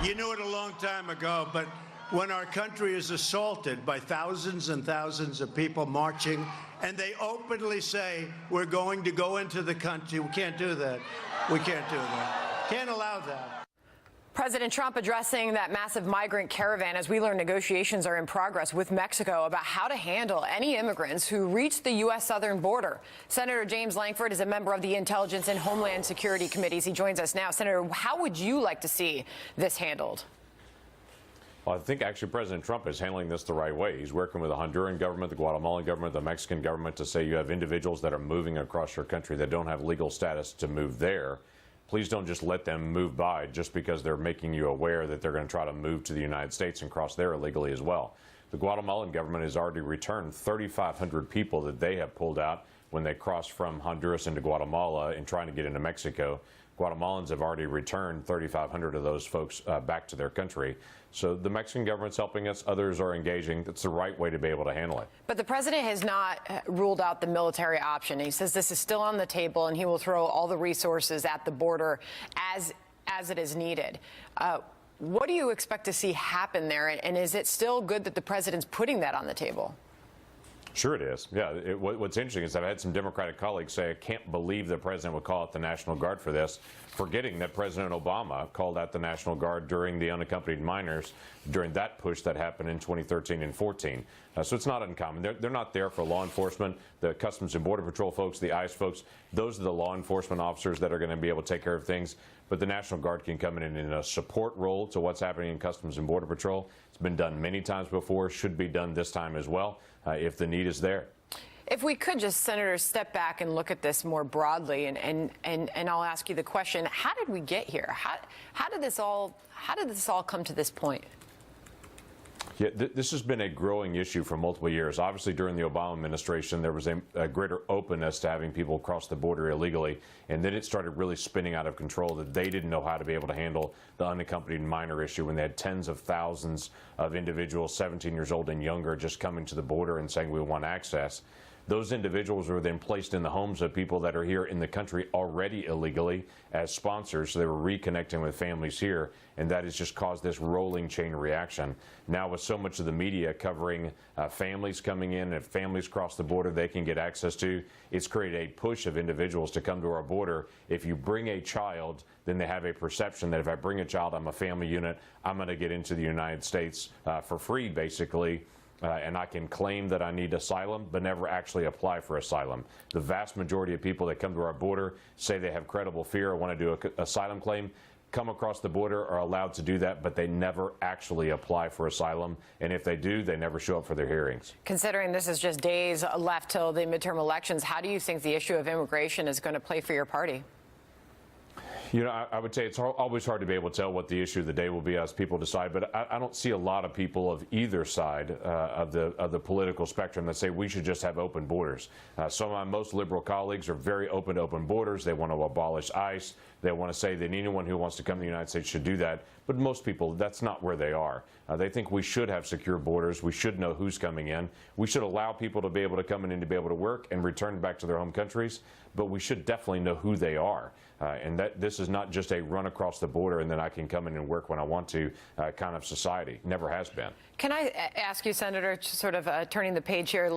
You knew it a long time ago, but when our country is assaulted by thousands and thousands of people marching, and they openly say, we're going to go into the country, we can't do that. We can't do that. Can't allow that. President Trump addressing that massive migrant caravan as we learn negotiations are in progress with Mexico about how to handle any immigrants who reach the U.S. southern border. Senator James Lankford is a member of the Intelligence and Homeland Security Committees. He joins us now. Senator, how would you like to see this handled? Well, I think actually President Trump is handling this the right way. He's working with the Honduran government, the Guatemalan government, the Mexican government to say you have individuals that are moving across your country that don't have legal status to move there. Please don't just let them move by just because they're making you aware that they're going to try to move to the United States and cross there illegally as well. The Guatemalan government has already returned 3,500 people that they have pulled out when they crossed from Honduras into Guatemala and trying to get into Mexico. Guatemalans have already returned 3,500 of those folks back to their country. So the Mexican government's helping us. Others are engaging. That's the right way to be able to handle it. But the president has not ruled out the military option. He says this is still on the table, and he will throw all the resources at the border as it is needed. What do you expect to see happen there? And is it still good that the president's putting that on the table? Sure it is. Yeah. What's interesting is I've had some Democratic colleagues say, I can't believe the president would call out the National Guard for this, forgetting that President Obama called out the National Guard during the unaccompanied minors, during that push that happened in 2013 and 14. So it's not uncommon. They're not there for law enforcement. The Customs and Border Patrol folks, the ICE folks, those are the law enforcement officers that are going to be able to take care of things. But the National Guard can come in a support role to what's happening in Customs and Border Patrol. It's been done many times before, should be done this time as well, if the need is there. If we could just, Senator, step back and look at this more broadly, and I'll ask you the question: how did we get here? How did this all come to this point? Yeah, this has been a growing issue for multiple years. Obviously, during the Obama administration, there was a greater openness to having people cross the border illegally, and then it started really spinning out of control that they didn't know how to be able to handle the unaccompanied minor issue when they had tens of thousands of individuals, 17 years old and younger, just coming to the border and saying we want access. Those individuals were then placed in the homes of people that are here in the country already illegally as sponsors. So they were reconnecting with families here, and that has just caused this rolling chain reaction. Now with so much of the media covering families coming in, if families cross the border they can get access to, it's created a push of individuals to come to our border. If you bring a child, then they have a perception that if I bring a child, I'm a family unit, I'm going to get into the United States for free, basically. And I can claim that I need asylum, but never actually apply for asylum. The vast majority of people that come to our border say they have credible fear or want to do an asylum claim, come across the border, are allowed to do that, but they never actually apply for asylum. And if they do, they never show up for their hearings. Considering this is just days left till the midterm elections, how do you think the issue of immigration is going to play for your party? You know, I would say it's always hard to be able to tell what the issue of the day will be as people decide, but I don't see a lot of people of either side of the political spectrum that say we should just have open borders. Some of my most liberal colleagues are very open to open borders. They want to abolish ICE. They want to say that anyone who wants to come to the United States should do that. But most people, that's not where they are. They think we should have secure borders. We should know who's coming in. We should allow people to be able to come in and to be able to work and return back to their home countries. But we should definitely know who they are. And that this is not just a run across the border and then I can come in and work when I want to kind of society. Never has been. Can I ask you, Senator, sort of turning the page here,